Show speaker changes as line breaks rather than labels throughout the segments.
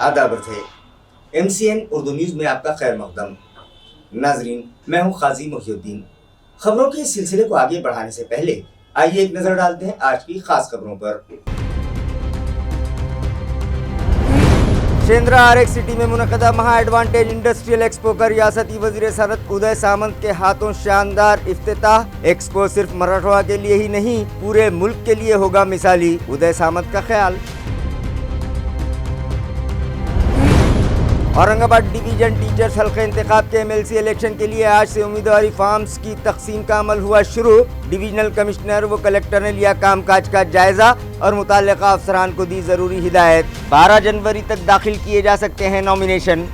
आदाब है। MCN Urdu news में आपका खैर मकदम। नाजरीन, मैं हूं काजी मोहिउद्दीन। खबरों के सिलसिले को आगे बढ़ाने से पहले आइए एक नजर डालते हैं आज की खास खबरों पर। शेंद्रा RX सिटी में मुनक़दा महा एडवांटेज इंडस्ट्रियल एक्सपो का रियासती वज़ीर सनत उदय सामंत के हाथों शानदार इफ्तिताह। एक्सपो सिर्फ मराठवाड़ा के लिए ही नहीं, पूरे मुल्क के लिए होगा मिसाली, उदय सामंत का ख्याल। औरंगाबाद डिवीजन टीचर्स हल्के इंतखाब के MLC इलेक्शन के लिए आज से उम्मीदवारी फॉर्म्स की तकसीम का अमल हुआ शुरू। डिवीजनल कमिश्नर व कलेक्टर ने लिया कामकाज का जायजा और मुताल्लिका अफसरान को दी जरूरी हिदायत। 12 जनवरी तक दाखिल किए जा सकते हैं नॉमिनेशन।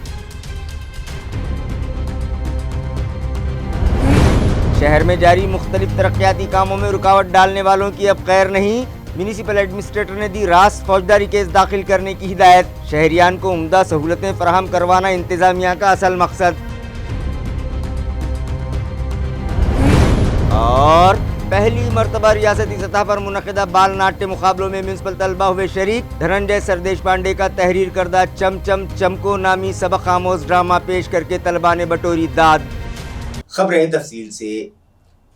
शहर में जारी मुख्तलिफ तरक्याती कामों में रुकावट डालने वालों की अब खैर नहीं। म्यूनिसिपल एडमिनिस्ट्रेटर ने दी रास्त फौजदारी केस दाखिल करने की हिदायत। शहरियान को उम्दा सहूलतें फराहम करवाना इंतजामिया का असल मकसद। और पहली मरतबा रियासती सतह पर मुनक़दा बाल नाट्य मुकाबलों में म्यूनिसिपल तलबा हुए शरीक। धनंजय सरदेश पांडे का तहरीर करदा चम चम चमको नामी सबक आमोज ड्रामा पेश करके तलबा ने बटोरी दाद। खबरें तफसील से।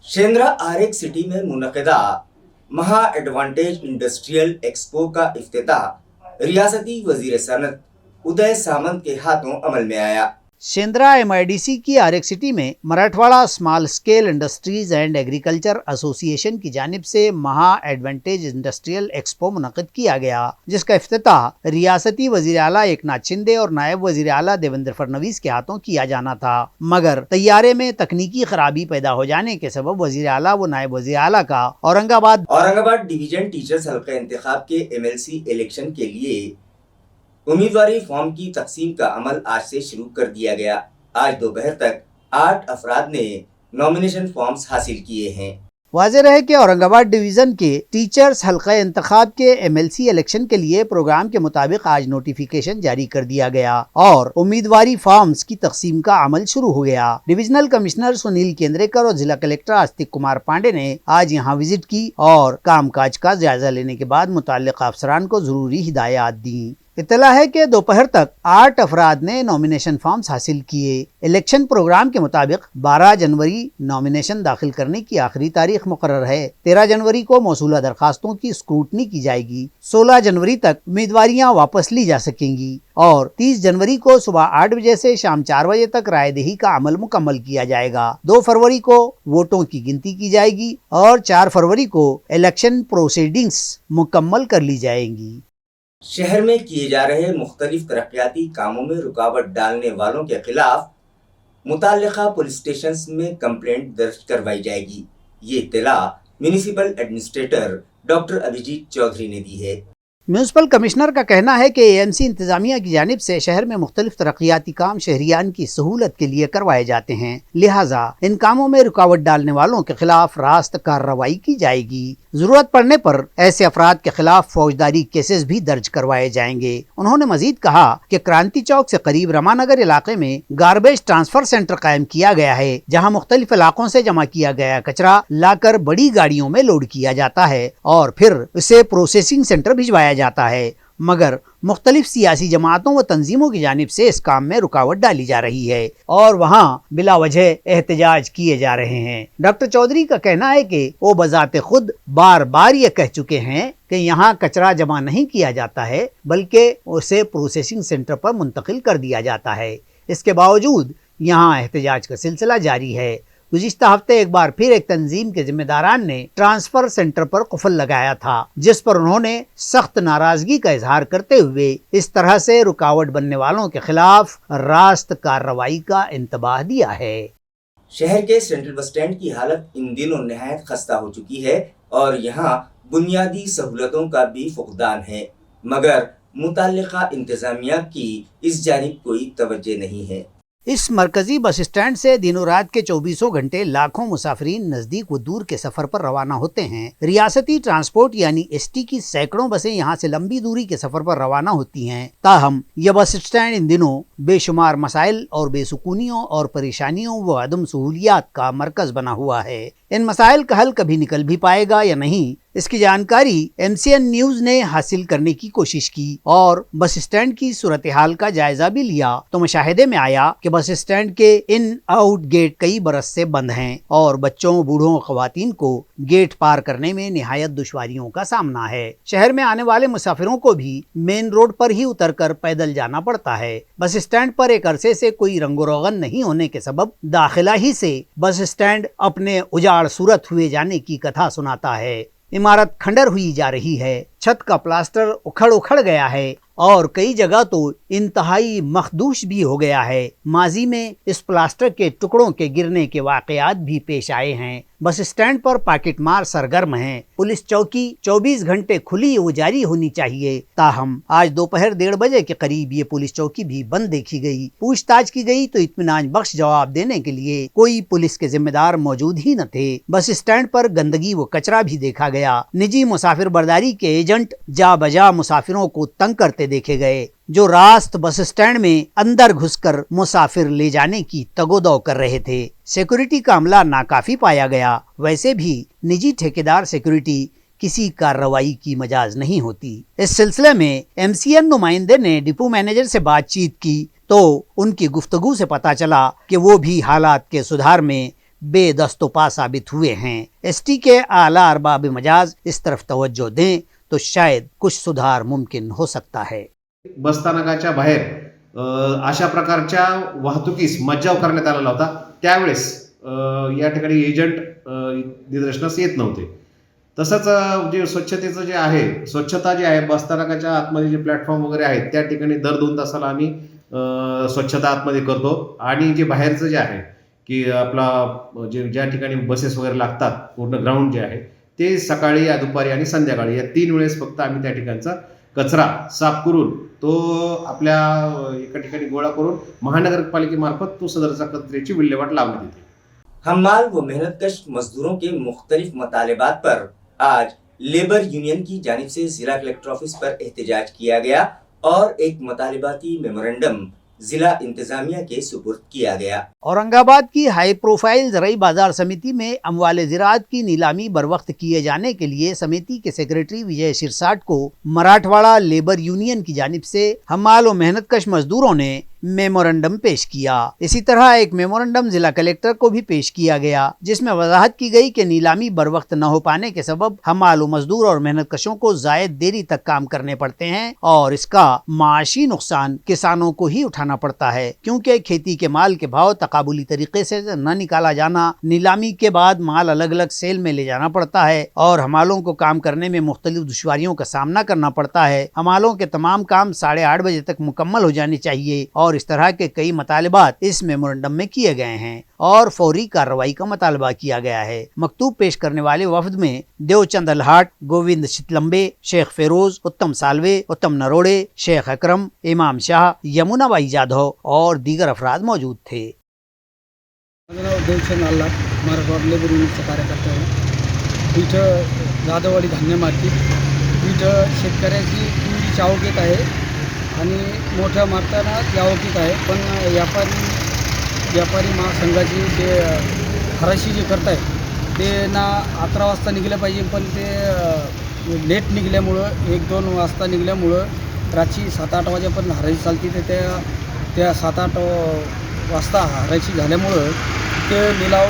शेंद्रा RX सिटी में मुनक़दा महा एडवांटेज इंडस्ट्रियल एक्सपो का इफ्तिताह रियासती वज़ीर सनत उदय सामंत के हाथों अमल में आया।
शेंद्रा MIDC की RX सिटी में Marathwada small scale industries and agriculture association की जानिब से महा एडवांटेज इंडस्ट्रियल एक्सपो मुनक़िद किया गया, जिसका इफ्तिताह रियासती वज़ीर आला एकनाथ शिंदे और नायब वज़ीर आला देवेंद्र फडणवीस के हाथों किया जाना था, मगर तैयारे में तकनीकी खराबी पैदा हो जाने के सबब वज़ीर आला व नायब वज़ीर आला का औरंगाबाद
डिवीजन टीचर्स हल्के इंतखाब के MLC इलेक्शन के लिए उम्मीदवारी फॉर्म की तकसीम का अमल आज से शुरू कर दिया गया। आज दोपहर तक 8 अफराद ने नॉमिनेशन फॉर्म्स हासिल किए हैं।
वाज़ेह है कि औरंगाबाद डिवीज़न के टीचर्स हल्का इंतखाब के MLC इलेक्शन के लिए प्रोग्राम के मुताबिक आज नोटिफिकेशन जारी कर दिया गया और उम्मीदवारी फॉर्म्स की तकसीम का अमल शुरू हो गया। डिविजनल कमिश्नर सुनील केंद्रेकर और जिला कलेक्टर आस्तिक कुमार पांडे ने आज यहां विजिट की और कामकाज का जायजा लेने के बाद मुताल्लिक़ अफसरान को जरूरी हिदायत दी। इत्तला है कि दोपहर तक 8 अफराद ने नॉमिनेशन फॉर्म्स हासिल किए। इलेक्शन प्रोग्राम के मुताबिक 12 जनवरी नॉमिनेशन दाखिल करने की आखिरी तारीख मुकर्रर है। 13 जनवरी को मौसूला दरखास्तों की स्क्रूटनी की जाएगी। 16 जनवरी तक उम्मीदवारियां वापस ली जा सकेंगी और 30 जनवरी को सुबह 8 बजे से शाम 4 बजे तक रायदही का अमल मुकम्मल किया जाएगा। 2 फरवरी को वोटों की गिनती की जाएगी और 4 फरवरी को इलेक्शन प्रोसीडिंग्स मुकम्मल कर ली जाएंगी।
शहर में किए जा रहे मुख्तलिफ तरक्याती कामों में रुकावट डालने वालों के खिलाफ मुताल्लिका पुलिस स्टेशन में कंप्लेंट दर्ज करवाई जाएगी। ये इत्तला municipal administrator doctor Abhijeet Chaudhary ने दी है।
म्यूनिसिपल कमिश्नर का कहना है कि AMC इंतजामिया की जानिब से शहर में मुख्तलिफ तरक्याती काम शहरियान की सहूलत के लिए करवाए जाते हैं, लिहाजा इन कामों में रुकावट डालने वालों के खिलाफ रास्त कार्रवाई की जाएगी। जरूरत पड़ने पर ऐसे अफराद के खिलाफ फौजदारी केसेस भी दर्ज करवाए जाएंगे। उन्होंने मजीद कहा कि क्रांति चौक से करीब रमानगर इलाके में गार्बेज ट्रांसफर सेंटर कायम किया गया है, जहां मुख्तलिफ इलाकों से जमा किया गया कचरा लाकर बड़ी गाड़ियों में लोड किया जाता है और फिर उसे प्रोसेसिंग सेंटर भिजवाया जाता है, मगर मुख्तलिफ सियासी जमातों व तंजीमों की जानिब से इस काम में रुकावट डाली जा रही है और वहाँ बिला वजह एहतजाज किए जा रहे हैं। डॉक्टर चौधरी का कहना है कि वो बजाते खुद बार बार ये कह चुके हैं कि यहाँ कचरा जमा नहीं किया जाता है, बल्कि उसे प्रोसेसिंग सेंटर पर मुंतकिल कर दिया जाता है। इसके बावजूद यहाँ एहतजाज का सिलसिला जारी है। गुज़िश्ता हफ्ते एक बार फिर एक तंजीम के जिम्मेदारान ने ट्रांसफर सेंटर पर कुफल लगाया था, जिस पर उन्होंने सख्त नाराजगी का इजहार करते हुए इस तरह से रुकावट बनने वालों के खिलाफ रास्त कार्रवाई का इंतबाह दिया है।
शहर के सेंट्रल बस स्टैंड की हालत इन दिनों निहायत खस्ता हो चुकी है और यहाँ बुनियादी सहूलतों का भी फुकदान है, मगर मुताल्लिका इंतजामिया की इस जानिब कोई तवज्जो नहीं है।
इस मरकजी बस स्टैंड से दिनों रात के 24 घंटे लाखों मुसाफिरीन नजदीक व दूर के सफर पर रवाना होते हैं। रियासती ट्रांसपोर्ट यानी ST की सैकड़ों बसें यहाँ से लंबी दूरी के सफर पर रवाना होती हैं। ताहम यह बस स्टैंड इन दिनों بے شمار مسائل اور بے سکونیوں اور پریشانیوں و عدم سہولیات کا مرکز بنا ہوا ہے۔ ان مسائل کا حل کبھی نکل بھی پائے گا یا نہیں، اس کی جانکاری MCN نیوز نے حاصل کرنے کی کوشش کی اور بس اسٹینڈ کی صورتحال کا جائزہ بھی لیا تو مشاہدے میں آیا کہ بس اسٹینڈ کے ان آؤٹ گیٹ کئی برس سے بند ہیں اور بچوں، بوڑھوں، خواتین کو گیٹ پار کرنے میں نہایت دشواریوں کا سامنا ہے۔ شہر میں آنے والے مسافروں کو بھی مین روڈ پر ہی اتر کر پیدل جانا پڑتا ہے۔ بس اسٹینڈ پر ایک عرصے سے کوئی رنگ و روغن نہیں ہونے کے سبب داخلہ ہی سے بس اسٹینڈ اپنے اجاڑ صورت ہوئے جانے کی کتھا سناتا ہے۔ عمارت کھنڈر ہوئی جا رہی ہے، چھت کا پلاسٹر اکھڑ گیا ہے اور کئی جگہ تو انتہائی مخدوش بھی ہو گیا ہے۔ ماضی میں اس پلاسٹر کے ٹکڑوں کے گرنے کے واقعات بھی پیش آئے ہیں۔ بس اسٹینڈ پر پاکٹ مار سرگرم ہیں۔ پولیس چوکی 24 گھنٹے کھلی و جاری ہونی چاہیے، تاہم آج دوپہر 1:30 بجے کے قریب یہ پولیس چوکی بھی بند دیکھی گئی۔ پوچھ تاچھ کی گئی تو اطمینان بخش جواب دینے کے لیے کوئی پولیس کے ذمہ دار موجود ہی نہ تھے۔ بس اسٹینڈ پر گندگی و کچرا بھی دیکھا گیا۔ نجی مسافر برداری کے ایجنٹ جا بجا مسافروں کو تنگ کرتے دیکھے گئے، جو راست بس اسٹینڈ میں اندر گھس کر مسافر لے جانے کی تگودو کر رہے تھے۔ سیکورٹی کا عملہ ناکافی پایا گیا۔ ویسے بھی نجی ٹھیکیدار سیکورٹی کسی کارروائی کی مجاز نہیں ہوتی۔ اس سلسلے میں MCN نمائندے نے ڈپو مینیجر سے بات چیت کی تو ان کی گفتگو سے پتا چلا کہ وہ بھی حالات کے سدھار میں بے دست و پا ثابت ہوئے ہیں۔ ST کے اعلیٰ ارباب مجاز اس طرف توجہ دیں تو شاید کچھ سدھار ممکن ہو سکتا ہے۔
बसस्थानकाच्या बाहेर अशा प्रकारच्या वाहतुकीस मज्जाव करण्यात आलेला होता। त्यावेळेस या ठिकाणी एजंट निदर्शनास येत नव्हते। तसंच जे स्वच्छतेचं जे आहे, स्वच्छता जी आहे बसस्थानकाच्या आतमध्ये जे प्लॅटफॉर्म वगैरे आहेत त्या ठिकाणी दर 2 तासाला आम्ही स्वच्छता आतमध्ये करतो आणि जे बाहेरचं जे आहे की आपला जे ज्या ठिकाणी बसेस वगैरे लागतात पूर्ण ग्राउंड जे आहे ते सकाळी, दुपारी आणि संध्याकाळी या 3 वेळेस फक्त आम्ही त्या ठिकाणचा कचरा साफ करून तो आपल्या एका ठिकाणी गोळा करून महानगरपालिकेमार्फत तो सदरचा कचऱ्याची विल्हेवाट लावण्यात येते।
हमाल व मेहनतकश मजदूरों के मुख्तलिफ मतालिबात पर आज लेबर यूनियन की जानिब से जिला कलेक्टर ऑफिस पर एहतजाज किया गया और एक मतालिबाती मेमोरेंडम जिला इंतजामिया के सुपुर्द किया गया।
औरंग आबाद की हाई प्रोफाइल ज़राई बाजार समिति में अमवाल ज़राअत की नीलामी बरवक्त किए जाने के लिए समिति के सेक्रेटरी विजय शिरसाट को मराठवाड़ा लेबर यूनियन की जानिब से हमाल व मेहनतकश मजदूरों ने मेमोरेंडम पेश किया। इसी तरह एक मेमोरेंडम जिला कलेक्टर को भी पेश किया गया, जिसमें वजाहत की गई कि नीलामी बरवक्त न हो पाने के सबब हमाल व मजदूर और मेहनतकशों को जायद देरी तक काम करने पड़ते हैं और इसका माशी नुकसान किसानों को ही उठाना पड़ता है, क्योंकि खेती के माल के भाव तकाबुली तरीके से न निकाला जाना, नीलामी के बाद माल अलग अलग सेल में ले जाना पड़ता है और हमालों को काम करने में मुख्तलिफ दुश्वारियों का सामना करना पड़ता है। हमालों के तमाम काम 8:30 बजे तक मुकम्मल हो जाने चाहिए और इस तरह के कई मुतालिबात इस मेमोरेंडम में किए गए हैं और फौरी कार्रवाई का मुतालबा किया गया है। मकतूब पेश करने वाले वफद में देवचंद अलहाट, गोविंद चितलम्बे, शेख फेरोज, उत्तम सालवे, उत्तम नरोड़े, शेख अकरम, इमाम शाह, यमुना बाई जाधव और दीगर अफराद मौजूद थे।
माझं नाव देवचंद अलहाट, मराठवाडा लेबर युनियनचा कार्यकर्ता आहे। इथं जाधववाडी धान्य मार्केट इथं शेतकऱ्याची पूर्वीची आवक आहे आणि मोठ्या मार्गाने आवकीत आहे, पण व्यापारी महासंघाचे जे हराशी जे करत आहेत ते ना 11 वाजता निघलं पाहिजे, पण ते लेट निघल्यामुळं 1-2 वाजता निघल्यामुळं रात्री 7-8 वाजेपर्यंत हराशी चालते। तर त्या 7-8 वाजता हराशी झाल्यामुळं ते लिलाव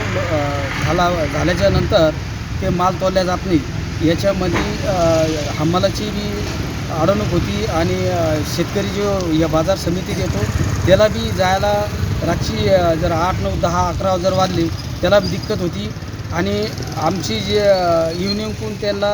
झाल्याच्या नंतर ते माल तोलल्या जात नाही। याच्यामध्ये हमालाची बी अडवणूक होती आणि शेतकरी जो या बाजार समितीत येतो त्याला बी जायला रात्री जर 8, 9, 10, 11 जर वाजले त्याला बी दिक्कत होती। आणि आमची जे युनियनकडून त्यांना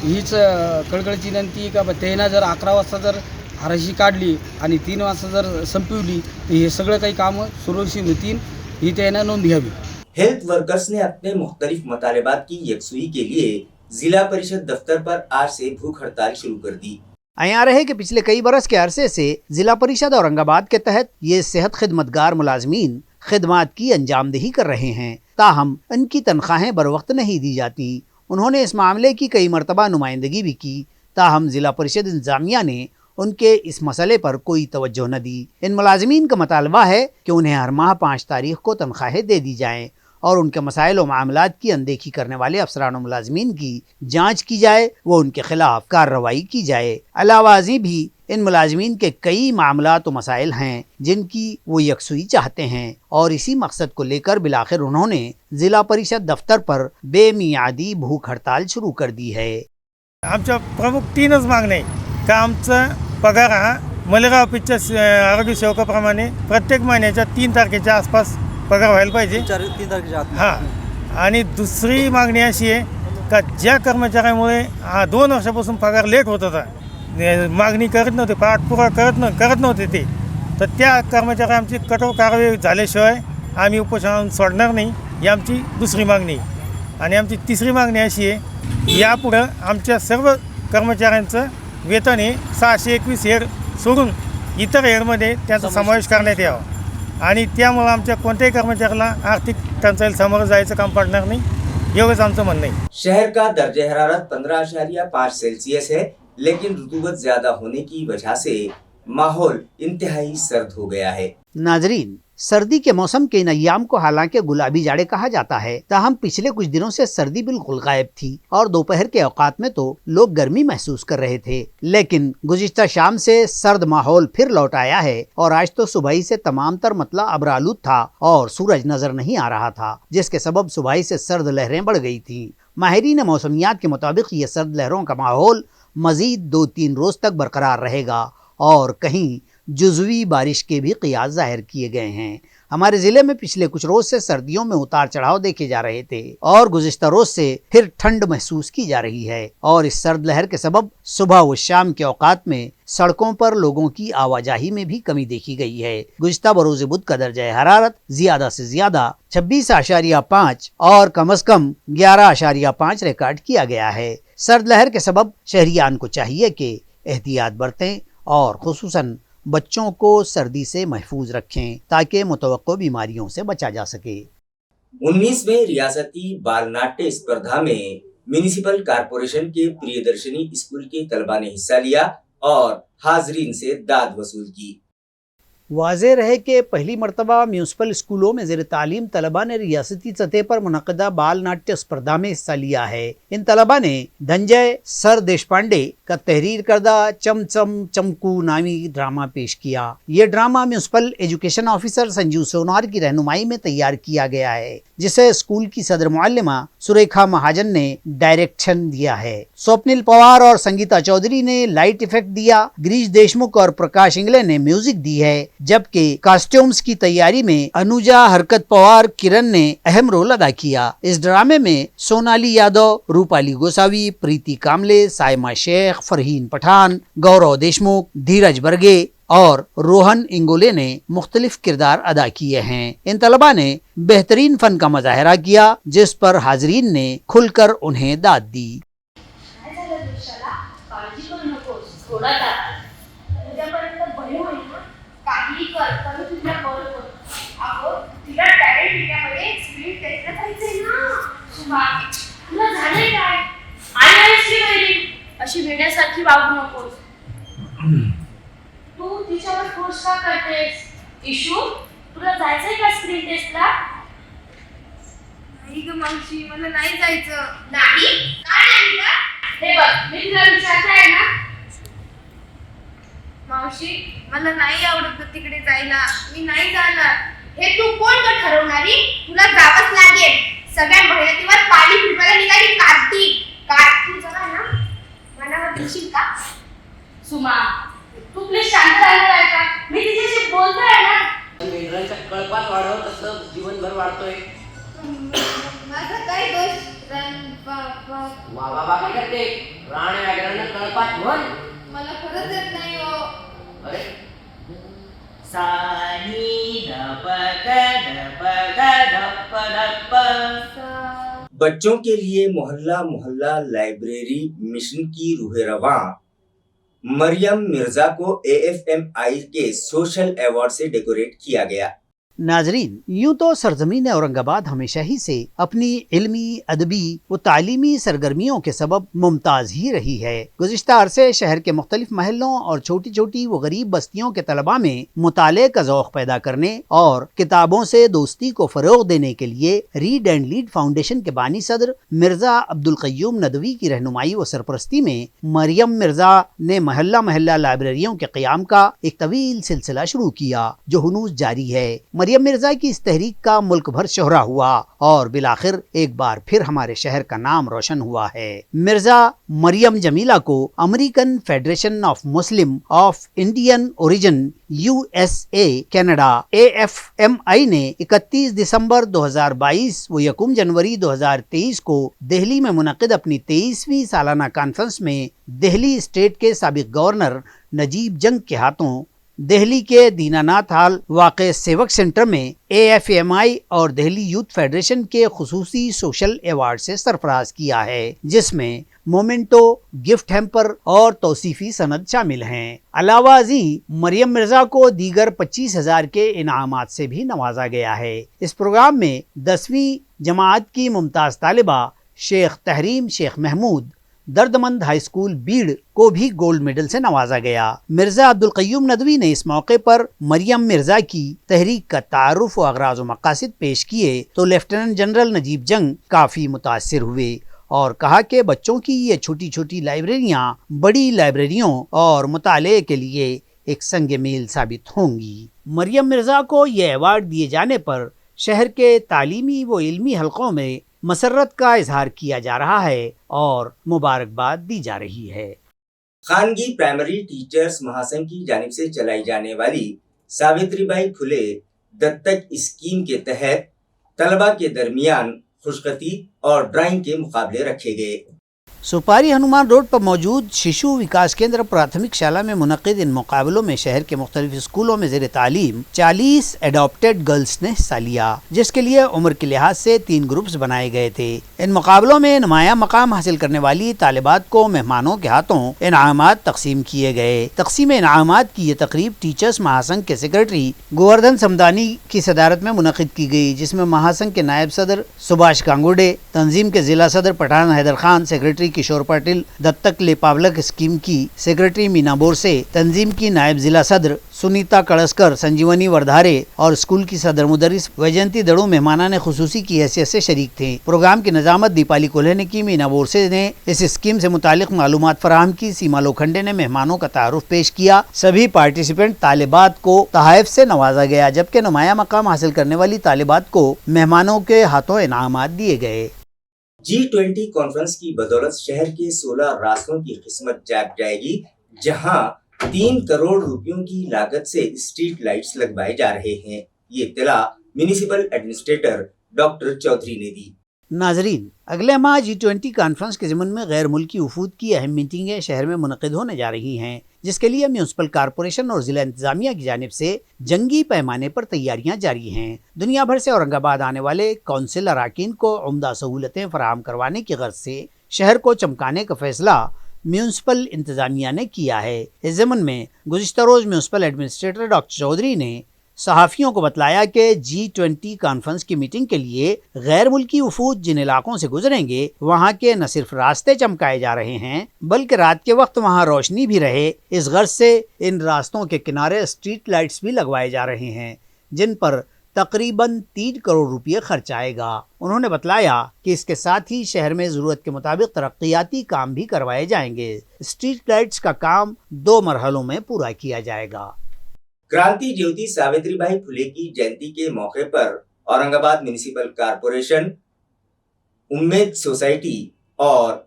हीच कळकळीची विनंती का त्यांना जर 11 वाजता जर हराशी काढली आणि 3 वाजता जर संपवली तर हे सगळं काही कामं सुरक्षित होतील, ही त्यांना नोंद घ्यावी।
हेल्थ वर्कर्स ने अपने मुख्तलिफ मतालिबात की यकसुई के लिए जिला परिषद दफ्तर पर आज से भूख हड़ताल शुरू कर दी।
आया रहे कि पिछले कई बरस के अरसे से जिला परिषद औरंगाबाद के तहत ये सेहत खिदमतगार मुलाजमीन खिदमात की अंजामदही कर रहे हैं, ताहम इनकी तनख्वाहें बर वक्त नहीं दी जाती। उन्होंने इस मामले की कई मरतबा नुमाइंदगी भी की, ताहम जिला परिषद इंतजामिया ने उन के इस मसले पर कोई तवज्जो न दी। इन मुलाजिमीन का मुतालबा है कि उन्हें हर माह 5 तारीख को तनख्वाहें दे दी जाएं और उनके मसाइल और मामलात की अनदेखी करने वाले अफसरान और मुलाजिमीन की जाँच की जाए, वो उनके खिलाफ कार्रवाई की जाए। अलावाजी भी इन मुलाजिमीन के कई मामलात और मसाइल हैं जिनकी वो यकसुई चाहते हैं और इसी मकसद को लेकर बिलाखिर उन्होंने जिला परिषद दफ्तर पर बेमियादी भूख हड़ताल शुरू कर दी है।
आमच्या प्रमुख 3च मागण्या आहे का आमचा पगार हा मलेगाव ऑफिसच्या आरोग्य सेवकाप्रमाणे प्रत्येक महिन्याच्या 3 तारखेच्या आसपास पगार व्हायला पाहिजे।
3 तारखेच्या आत
हां, आणि दुसरी मागणी अशी आहे का ज्या कर्मचाऱ्यामुळे 2 वर्षापासून पगार लेट होत होता, मागणी करत नव्हते, पाठपुरावा करत नव्हते ते, तर त्या कर्मचाऱ्या आमची कठोर कारवाई झाल्याशिवाय आम्ही उपोषण सोडणार नाही, ही आमची दुसरी मागणी आहे। आणि आमची तिसरी मागणी अशी आहे, यापुढं आमच्या सर्व कर्मचाऱ्यांचं वेतन हे 621 हेड सोडून इतर हेडमध्ये त्यांचा समावेश करण्यात यावा आणि त्यामुळे आमच्या कोणत्याही कर्मचाऱ्याला आर्थिक टंचाईला सामोरं जायचं काम पडणार नाही, एवढंच आमचं म्हणणं आहे।
शहर का दर्जे हरारत 15.5 सेल्सियस है, लेकिन रुतूबत ज्यादा होने की वजह से माहौल इंतहाई सर्द हो गया है।
नाजरीन, सर्दी के मौसम के इन अय्याम को हालांकि गुलाबी जाड़े कहा जाता है, ताहम पिछले कुछ दिनों से सर्दी बिल्कुल गायब थी और दोपहर के औकात में तो लोग गर्मी महसूस कर रहे थे। लेकिन गुज़िश्ता शाम से सर्द माहौल फिर लौट आया है और आज तो सुबह से तमाम तर मतला अबरालूद था और सूरज नजर नहीं आ रहा था, जिसके सबब सुबह से सर्द लहरें बढ़ गई थी। माहिरीन मौसमियात के मुताबिक ये सर्द लहरों का माहौल मजीद 2-3 रोज तक बरकरार रहेगा और कहीं जुज़वी बारिश के भी क़ियास ज़ाहिर किए गए हैं। हमारे ज़िले में पिछले कुछ रोज़ से सर्दियों में उतार चढ़ाव देखे जा रहे थे और गुज़िश्ता रोज़ से फिर ठंड महसूस की जा रही है और इस सर्द लहर के सबब सुबह व शाम के औकात में सड़कों पर लोगों की आवाजाही में भी कमी देखी गई है। गुज़िश्ता बरोज़ बुध का दर्जा हरारत ज़्यादा से ज़्यादा 26.5 और कम अज़ कम 11.5 रिकॉर्ड किया गया है। सर्द लहर के सबब शहरियान को चाहिए कि एहतियात बरतें और खुसूसन बच्चों को सर्दी से महफूज रखें ताकि मुतवक्को बीमारियों से बचा जा सके।
19वें रियासती बाल नाट्य स्पर्धा में म्यूनिसिपल कारपोरेशन के प्रियदर्शनी स्कूल के तलबा ने हिस्सा लिया और हाजरीन से दाद वसूल की।
वाज़ेह रहे कि पहली मरतबा म्यूनसिपल स्कूलों में ज़ेर तालीम तलबा ने रियासती सतह पर मुनक़दा बाल नाट्य स्पर्धा में हिस्सा लिया है। इन तलबा ने धनंजय सर देशपांडे का तहरीर करदा चम चम चमकू नामी ड्रामा पेश किया। ये drama municipal education officer Sanju Sonar की रहनुमाई में तैयार किया गया है, जिसे स्कूल की सदर मुअल्लिमा सुरेखा महाजन ने डायरेक्शन दिया है। स्वप्निल पवार और संगीता चौधरी ने लाइट इफेक्ट दिया, गिरीश देशमुख और प्रकाश इंगले ने म्यूजिक दी है, जबकि कॉस्ट्यूम्स की तैयारी में अनुजा हरकत पवार किरण ने अहम रोल अदा किया। इस ड्रामे में सोनाली यादव, रूपाली गोसावी, प्रीति कामले, साइमा शेख, फरहीन पठान, गौरव देशमुख, धीरज बर्गे और रोहन इंगोले ने मुख्तलिफ किरदार अदा किए हैं। इन तलबा ने बेहतरीन फन का मुजाहरा किया, जिस पर हाजरीन ने खुलकर उन्हें दाद दी।
अशी वेड्यासारखी वागू नकोस। तू तिच्यावर फोर्स का करतेस? इशू, तुला जायचंय का स्क्रीन टेस्टला? नाही ग मावशी, मला नाही जायचं। नाही? का नाही ग? हे बघ, मी तुला विचारते ना। मावशी, मला नाही आवडत तिकडे जायला, मी नाही जाणार। हे तू कोण का ठरवणारी? तुला जावंच लागेल। सगळ्या मेहनतीवर पाणी फिरवायला निघाली कार्तिक जरा ना मनावर देशील का? सुमा, तू प्लीज शांत राहणार आहे का? मी तिच्याशी बोलतोय ना।
मेंढरांच्या कळपात वाढव तसं जीवनभर वाढतोय।
माझा काय दोष?
वा वा वा काय करते? राणे व्याघ्रानं कळपात म्हण।
मला खरंच येत नाही हो।
अरे सानी धप धप
बच्चों के लिए मोहल्ला मोहल्ला लाइब्रेरी मिशन की रूह रवां मरियम मिर्जा को AFMI के सोशल अवार्ड से डेकोरेट किया गया।
नाजरीन, यूं तो सरजमीन औरंगाबाद हमेशा ही से अपनी इल्मी, अदबी व तालीमी सरगर्मियों के सबब मुमताज ही रही है। गुज़िश्ता अरसे शहर के मुख्तलिफ महलों और छोटी छोटी व गरीब बस्तियों के तलबा में मुताले का ज़ौक़ पैदा करने और किताबों से दोस्ती को फ़रोग़ देने के लिए रीड एंड लीड फाउंडेशन के बानी सदर मिर्ज़ा अब्दुल क़य्यूम नदवी की रहनुमाई व सरपरस्ती में मरियम मिर्ज़ा ने महल्ला महल्ला लाइब्रेरियों के क़याम का एक तवील सिलसिला शुरू किया जो हुनूस जारी है। मरियम मिर्ज़ा की इस तहरीक का मुल्क भर शोहरा हुआ और बिलाखिर एक बार फिर हमारे शहर का नाम रोशन हुआ है। मिर्ज़ा मरियम जमीला को American federation of Muslim of Indian origin USA Canada AFMI ने 31 दिसंबर 2022 व 1 जनवरी 2023 को दिल्ली में मुनक़िद अपनी 23वीं सालाना कॉन्फ्रेंस में दिल्ली स्टेट के साबिक़ गवर्नर नजीब जंग के हाथों दिल्ली के दीनानाथ हॉल वाक़े सेवक सेंटर में AFMI और दिल्ली यूथ फेडरेशन के खुसूसी सोशल अवार्ड से सरफराज किया है, जिसमें मोमेंटो, गिफ्ट हैम्पर और तौसीफी सनद शामिल हैं। अलावाजी मरियम मिर्ज़ा को दीगर 25,000 के इनामात से भी नवाजा गया है। इस प्रोग्राम में 10वीं जमात की मुमताज़ तालिबा शेख तहरीम शेख महमूद दर्दमंद हाई स्कूल बीड़ को भी गोल्ड मेडल से नवाजा गया। मिर्ज़ा अब्दुल क़य्यूम नदवी ने इस मौके पर मरियम मिर्ज़ा की तहरीक का तारुफ व अगराज़ व मक़ासिद पेश किए तो लेफ्टिनेंट जनरल नजीब जंग काफ़ी मुतासिर हुए और कहा कि बच्चों की ये छोटी छोटी लाइब्रेरियाँ बड़ी लाइब्रेरियों और मुताले के लिए एक संग मील साबित होंगी। मरियम मिर्ज़ा को ये अवार्ड दिए जाने पर शहर के तालीमी व इल्मी हलकों में मसरत का इजहार किया जा रहा है और मुबारकबाद दी जा रही है।
खानगी प्राइमरी टीचर्स महासंघ की जानिब से चलाई जाने वाली सावित्रीबाई फुले दत्तक स्कीम के तहत तलबा के दरमियान खुशखती और ड्राइंग के मुकाबले रखे गए।
सुपारी हनुमान रोड पर मौजूद शिशु विकास केंद्र प्राथमिक शाला में मुनक़िद इन मुकाबलों में शहर के मुख्तलिफ स्कूलों में ज़ेर तालीम 40 एडॉप्टेड गर्ल्स ने हिस्सा लिया, जिसके लिए उम्र के लिहाज से 3 ग्रुप्स बनाए गए थे। इन मुकाबलों में नुमायां मकाम हासिल करने वाली तालिबात को मेहमानों के हाथों इनामात तकसीम किए गए। तकसीम इनामात की ये तकरीब टीचर्स महासंघ के सेक्रेटरी गोवर्धन समदानी की सदारत में मुनक़िद की गई, जिसमें महासंघ के नायब सदर सुभाष गांगुडे, तंजीम के जिला सदर पठान हैदर खान, सेक्रेटरी किशोर पाटिल, दत्तक ले पावलक स्कीम की सेक्रेटरी मीना बोरसे, तंजीम की नायब जिला सदर सुनीता कड़स्कर, संजीवनी वर्धारे और स्कूल की सदर मुदरिस वैजयंती दड़ू मेहमानाने खुसूसी की हैसियत से शरीक थे। प्रोग्राम की निजामत दीपाली कोल्हे ने की। मीना बोरसे ने इस स्कीम से मुतालिक मालूमात फराहम की। सीमा लोखंडे ने मेहमानों का तारुफ पेश किया। सभी पार्टिसिपेंट तालिबात को तोहफ़े से नवाजा गया, जबकि नुमायां मकाम हासिल करने वाली तालिबात को मेहमानों के हाथों इनामात दिए गए।
G20 कॉन्फ्रेंस की बदौलत शहर के 16 रास्तों की किस्मत जाग जाएगी, जहां 3 करोड़ रुपयों की लागत से स्ट्रीट लाइट्स लगवाए जा रहे हैं। ये इत्तला म्युनिसिपल एडमिनिस्ट्रेटर डॉक्टर चौधरी ने दी।
नाजरीन, अगले माह G20 कॉन्फ्रेंस के ज़िमन में गैर मुल्की वफूद की अहम मीटिंगें शहर में मुनक़िद होने जा रही हैं, जिसके लिए म्यूनसिपल कॉरपोरेशन और ज़िला इंतज़ामिया की जानिब से जंगी पैमाने पर तैयारियां जारी हैं। दुनिया भर से औरंगाबाद आने वाले कौंसिल अराकीन को उम्दा सहूलतें फराहम करवाने की गर्ज से शहर को चमकाने का फैसला म्यूनसिपल इंतज़ामिया ने किया है। इस ज़िमन में गुज़िश्ता रोज़ म्यूनसिपल एडमिनिस्ट्रेटर डॉक्टर चौधरी ने सहाफ़ियों को बतलाया कि G20 कॉन्फ्रेंस की मीटिंग के लिए गैर मुल्की वफूद जिन इलाकों से गुजरेंगे वहाँ के न सिर्फ रास्ते चमकाए जा रहे हैं, बल्कि रात के वक्त वहाँ रोशनी भी रहे। इस गर्ज से इन रास्तों के किनारे स्ट्रीट लाइट्स भी लगवाए जा रहे हैं, जिन पर तकरीबन 3 करोड़ रुपये खर्च आएगा। उन्होंने बतलाया कि इसके साथ ही शहर में ज़रूरत के मुताबिक तरक्याती काम भी करवाए जाएंगे। स्ट्रीट लाइट्स का काम 2 मरहलों में पूरा किया जाएगा।
क्रांति ज्योति सावित्रीबाई फुले की जयंती के मौके पर Aurangabad municipal corporation, Ummeed society और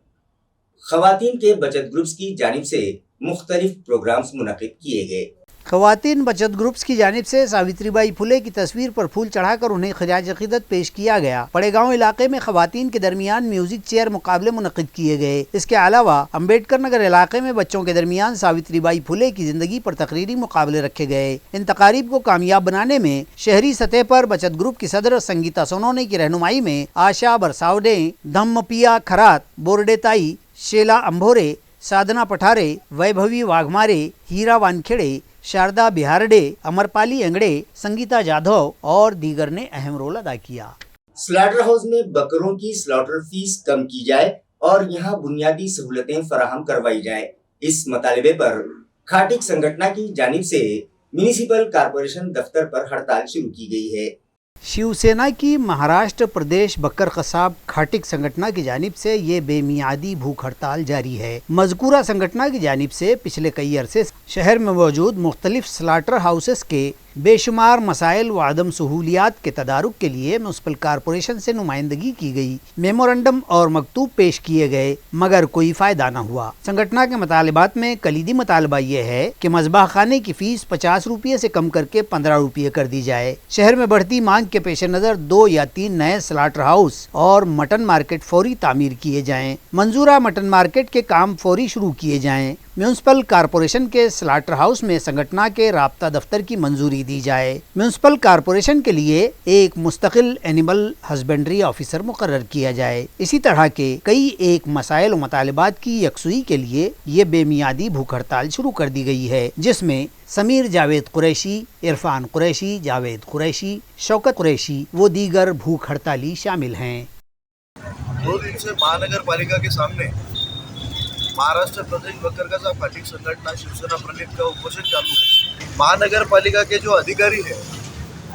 खवातीन के बचत ग्रुप्स की जानिब से मुख्तलिफ प्रोग्राम्स मुनक़िद किए गए।
खवातीन बचत ग्रुप्स की जानिब से सावित्रीबाई फुले की तस्वीर पर फूल चढ़ाकर उन्हें खिराज अक़ीदत पेश किया गया। पड़ेगांव इलाके में खवातीन के दरमियान म्यूजिक चेयर मुकाबले मुनक़िद किए गए। इसके अलावा अम्बेडकर नगर इलाके में बच्चों के दरमियान सावित्रीबाई फुले की जिंदगी पर तकरीरी मुकाबले रखे गए। इन तकारीब को कामयाब बनाने में शहरी सतह पर बचत ग्रुप की सदर संगीता सोनोने की रहनुमाई में आशा बरसावडे, धम्मपिया खरात, बोरडेताई, शेला अंभोरे, साधना पठारे, वैभवी वाघमारे, हीरा वानखेड़े, शारदा बिहारडे, अमरपाली एंगड़े, संगीता जाधव और दीगर ने अहम रोल अदा किया।
स्लॉटर हाउस में बकरों की स्लॉटर फीस कम की जाए और यहाँ बुनियादी सहूलतें फराहम करवाई जाए, इस मुतालबे पर खाटिक संगठन की जानिब से म्युनिसिपल कॉरपोरेशन दफ्तर पर हड़ताल शुरू की गई है।
शिवसेना की महाराष्ट्र प्रदेश बकर कसाब खाटिक संगठन की जानिब से ये बेमियादी भूख हड़ताल जारी है। मज़कूरा संगठन की जानिब से पिछले कई अरसे शहर में मौजूद मुख्तलिफ स्लॉटर हाउसेस के बेशुमार मसाइल व आदम सहूलियात के तदारुक के लिए म्युनिसिपल कॉरपोरेशन से नुमाइंदगी की गई, मेमोरेंडम और मकतूब पेश किए गए, मगर कोई फायदा न हुआ। संगठन के मुतालबात में कलीदी मुतालबा ये है कि मज़बाह खाने की फीस 50 रुपये से कम करके 15 रुपये कर दी जाए। शहर में बढ़ती मांग के पेश नज़र 2 या 3 नए स्लॉटर हाउस और मटन मार्केट फौरी तामीर किए जाएं। मंजूरा मटन मार्केट के काम फौरी शुरू किए जाएं। म्युनिसिपल कॉरपोरेशन के स्लॉटर हाउस में संगठन के राब्ता दफ्तर की मंजूरी दी जाए। म्युनिसिपल कॉरपोरेशन के लिए एक मुस्तकिल एनिमल हस्बेंड्री ऑफिसर मुकर्रर किया जाए। इसी तरह के कई एक मसाइल और मुतालिबात की यकसुई के लिए ये बेमियादी भूख हड़ताल शुरू कर दी गई है, जिसमें समीर जावेद कुरैशी, इरफान कुरैशी, जावेद कुरैशी, शौकत कुरैशी व दीगर भूख हड़ताली शामिल हैं।
2 दिन से महानगर पालिका के सामने महाराष्ट्र प्रदेश बकर कसाब खाटिक संगठन शिवसेना प्रणीत का उपोषण चालू है। महानगर पालिका के जो अधिकारी है,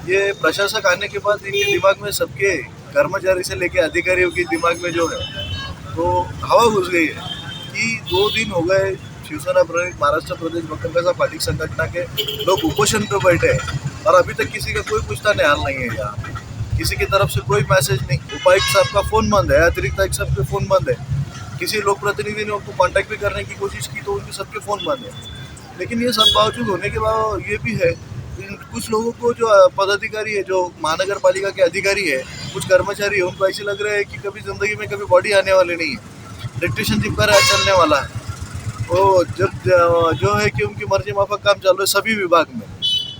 ये प्रशासक आने के बाद इनके दिमाग में सबके कर्मचारी से लेके अधिकारियों के दिमाग में जो है तो हवा घुस गई है कि 2 दिन हो गए शिवसेना प्रणीत महाराष्ट्र प्रदेश बकर कसाब खाटिक संगठन के लोग उपोषण पे बैठे हैं और अभी तक किसी का कोई पूछता निहाल नहीं है। यहाँ किसी की तरफ से कोई मैसेज नहीं। उपायुक्त साहब का फ़ोन बंद है, अतिरिक्त आयुक्त साहब के फ़ोन बंद है। किसी लोक प्रतिनिधि ने उनको कांटेक्ट भी करने की कोशिश की तो उनके सबके फ़ोन बंद है। लेकिन ये सब बावजूद होने के बाद ये भी है कुछ लोगों को जो पदाधिकारी है, जो महानगर पालिका के अधिकारी है, कुछ कर्मचारी है, उनको ऐसे लग रहा है कि कभी ज़िंदगी में कभी बॉडी आने वाली नहीं है, डिक्टेशनशिप का राज चलने वाला है। वो जब जो है कि उनकी मर्जी माफक काम चालू है सभी विभाग में।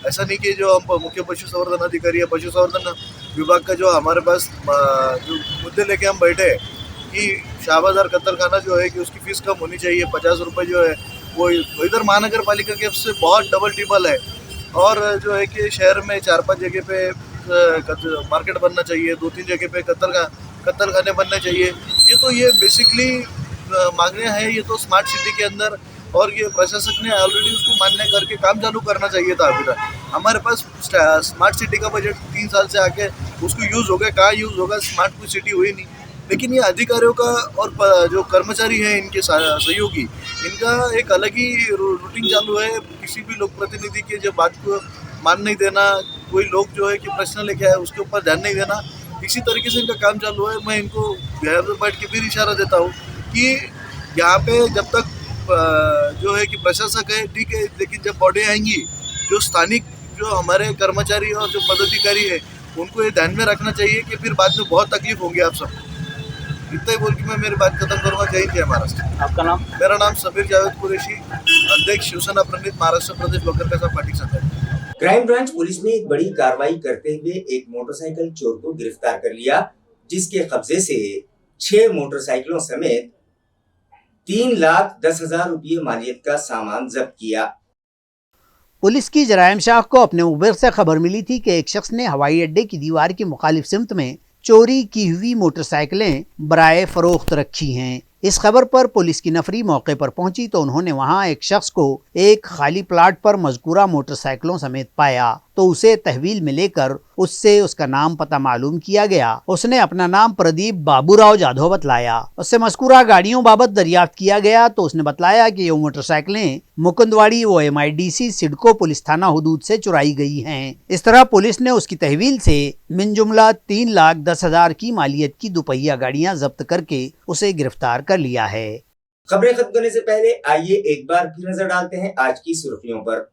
ऐसा नहीं कि जो हम मुख्य पशु संवर्धन अधिकारी है, पशु संवर्धन विभाग का जो हमारे पास जो मुद्दे लेके हम बैठे हैं कि शाहबाजार कत्तलखाना जो है कि उसकी फ़ीस कम होनी चाहिए, 50 रुपये जो है वो इधर महानगर पालिका के से बहुत डबल टिबल है। और जो है कि शहर में 4-5 जगह पे मार्केट बनना चाहिए, 2-3 जगह पे कत्तलखाने बनने चाहिए। ये बेसिकली मांगने हैं, ये तो स्मार्ट सिटी के अंदर, और ये प्रशासक ने ऑलरेडी उसको मान्य करके काम चालू करना चाहिए था। अभी तक हमारे पास स्मार्ट सिटी का बजट 3 साल से आके उसको यूज़ हो गया, कहाँ यूज़ होगा, स्मार्ट कोई सिटी हुई नहीं। लेकिन ये अधिकारियों का और जो कर्मचारी हैं इनके सहयोगी, इनका एक अलग ही रूटीन चालू है। किसी भी लोक प्रतिनिधि के जो बात को मान नहीं देना, कोई लोग जो है कि प्रश्न लेके आए उसके ऊपर ध्यान नहीं देना, इसी तरीके से इनका काम चालू है। मैं इनको बैठ के फिर इशारा देता हूँ कि यहाँ पे जब तक जो है कि प्रशासक है ठीक है, लेकिन जब बॉडी आएंगी जो स्थानिक जो हमारे कर्मचारी और जो पदाधिकारी है उनको ये ध्यान में रखना चाहिए कि फिर बाद में बहुत तकलीफ होगी आप सबको। इतना ही बोल के मैं मेरी बात खत्म करूँगा। जय हिंद, जय महाराष्ट्र।
आपका नाम?
मेरा नाम समीर जावेद कुरैशी, अध्यक्ष शिवसेना प्रणीत महाराष्ट्र प्रदेश बकर कसाब खाटिक संगठन।
क्राइम ब्रांच पुलिस ने एक बड़ी कार्रवाई करते हुए एक मोटरसाइकिल चोर को गिरफ्तार कर लिया, जिसके कब्जे से 6 मोटरसाइकिलों समेत 3,10,000 रुपये मालियत का सामान जब्त किया।
पुलिस की जराइम शाख को अपने मुखबिर से खबर मिली थी कि एक शख्स ने हवाई अड्डे की दीवार की मुखालिफ सिमत में चोरी की हुई मोटरसाइकिलें बराए फरोख्त रखी हैं। इस खबर पर पुलिस की नफरी मौके पर पहुंची तो उन्होंने वहां एक शख्स को एक खाली प्लाट पर मजकूरा मोटरसाइकिलों समेत पाया, तो उसे तहवील में लेकर उससे उसका नाम पता मालूम किया गया। उसने अपना नाम प्रदीप बाबूराव जाधव बतलाया। उससे मजकूरा गाड़ियों बाबत दरियाफ्त किया गया तो उसने बतलाया कि ये मोटरसाइकिलें मुकुंदवाड़ी व MIDC सिडको पुलिस थाना हुदूद से चुराई गई हैं। इस तरह पुलिस ने उसकी तहवील से मिन जुमला 3,10,000 की मालियत की दुपहिया गाड़ियां जब्त करके उसे गिरफ्तार कर लिया है।
खबरें खत्म करने से पहले आइए एक बार फिर नजर डालते हैं आज की सुर्खियों पर।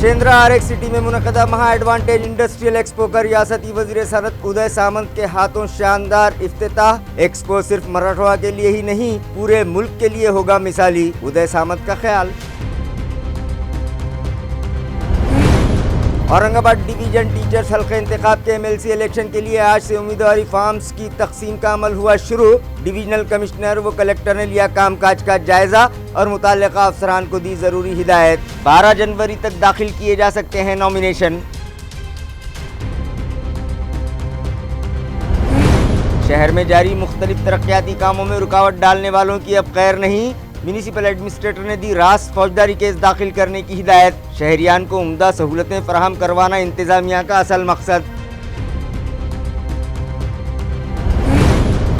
शेंद्रा RX सिटी में मुनक़दा महा एडवांटेज इंडस्ट्रियल एक्सपो का रियासती वज़ीर सनत उदय सामंत के हाथों शानदार इफ्तिताह। एक्सपो सिर्फ मराठवाड़ा के लिए ही नहीं पूरे मुल्क के लिए होगा मिसाली, उदय सामंत का ख्याल। औरंगाबाद डिवीजन टीचर्स हल्के इंतखाब के MLC इलेक्शन के लिए आज से उम्मीदवारी फॉर्म्स की तकसीम का अमल हुआ शुरू। डिवीजनल कमिश्नर व कलेक्टर ने लिया कामकाज का जायजा और मुताल्लिका अफसरान को दी जरूरी हिदायत। 12 जनवरी तक दाखिल किए जा सकते हैं नॉमिनेशन। शहर में जारी मुख्तलिफ तरक्याती कामों में रुकावट डालने वालों की अब खैर नहीं। म्यूनिसिपल एडमिनिस्ट्रेटर ने दी रास फौजदारी केस दाखिल करने की हिदायत। शहरियान को उम्दा सहूलतें फराहम करवाना इंतजामिया का असल मकसद।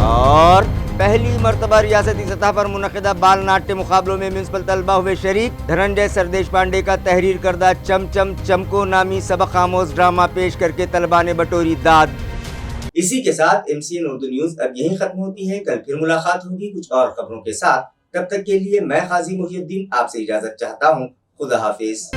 और पहली मरतबा रियासती सतह पर मुनक़िदा बाल नाट्य मुकाबलों में म्यूनिसिपल तलबा हुए शरीक। धनंजय सरदेश पांडे का तहरीर करदा चम चम चमको नामी सबक आमोज ड्रामा पेश करके तलबा ने बटोरी दाद। इसी के साथ MCN उर्दू न्यूज़ अब यहीं खत्म होती है। कल फिर मुलाकात होगी कुछ और खबरों के साथ। तब तक के लिए मैं काजी मुहिउद्दीन आपसे इजाजत चाहता हूँ। खुदा हाफिज।